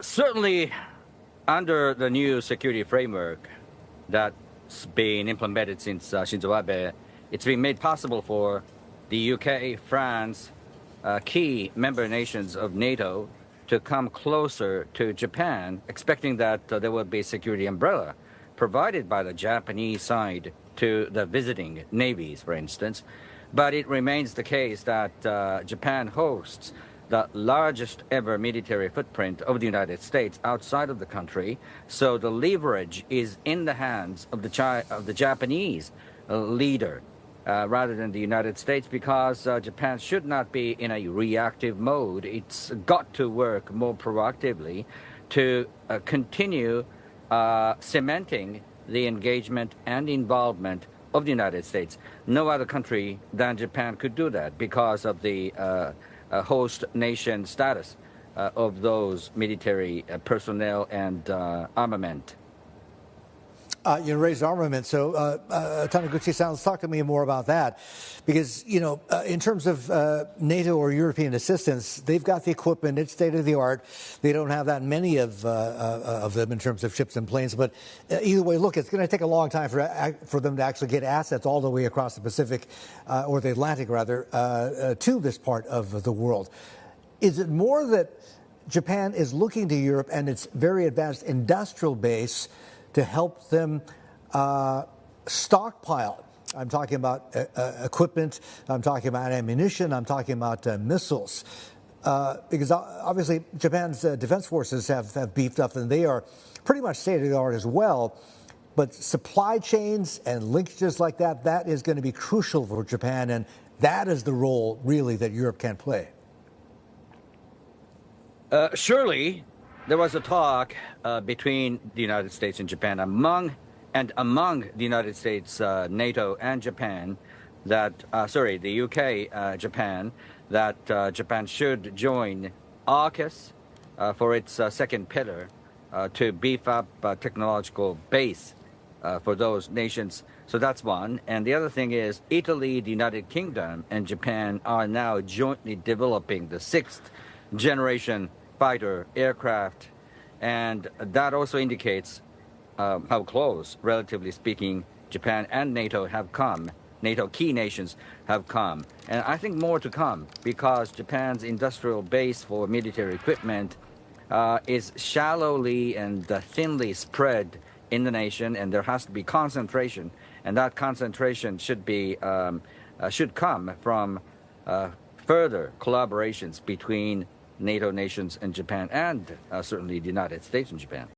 Certainly, under the new security framework that's been implemented since Shinzo Abe, it's been made possible for the UK, France, key member nations of NATO to come closer to Japan, expecting that there will be a security umbrella provided by the Japanese side to the visiting navies, for instance. But it remains the case that Japan hosts the largest ever military footprint of the United States outside of the country. So the leverage is in the hands of the Japanese leader rather than the United States, because Japan should not be in a reactive mode. It's got to work more proactively to continue cementing the engagement and involvement of the United States. No other country than Japan could do that because of the host nation status of those military personnel and armament. You raised armament, so Taniguchi-san, let's talk to me more about that, because in terms of NATO or European assistance, they've got the equipment; it's state of the art. They don't have that many of them in terms of ships and planes, but either way, look, it's going to take a long time for them to actually get assets all the way across the Pacific or the Atlantic, rather, to this part of the world. Is it more that Japan is looking to Europe and its very advanced industrial base to help them stockpile? I'm talking about equipment, I'm talking about ammunition, I'm talking about missiles. Because obviously Japan's defense forces have beefed up, and they are pretty much state-of-the-art as well. But supply chains and linkages like that is going to be crucial for Japan, and that is the role, really, that Europe can play. Surely, there was a talk between the United States and Japan, among the United States, NATO, and Japan, that the UK, Japan, that Japan should join AUKUS for its second pillar to beef up technological base for those nations. So that's one. And the other thing is Italy, the United Kingdom, and Japan are now jointly developing the sixth generation fighter aircraft, and that also indicates how close, relatively speaking, Japan and NATO have come. NATO key nations have come, and I think more to come, because Japan's industrial base for military equipment is shallowly and thinly spread in the nation, and there has to be concentration, and that concentration should come from further collaborations between NATO nations and Japan, and certainly the United States and Japan.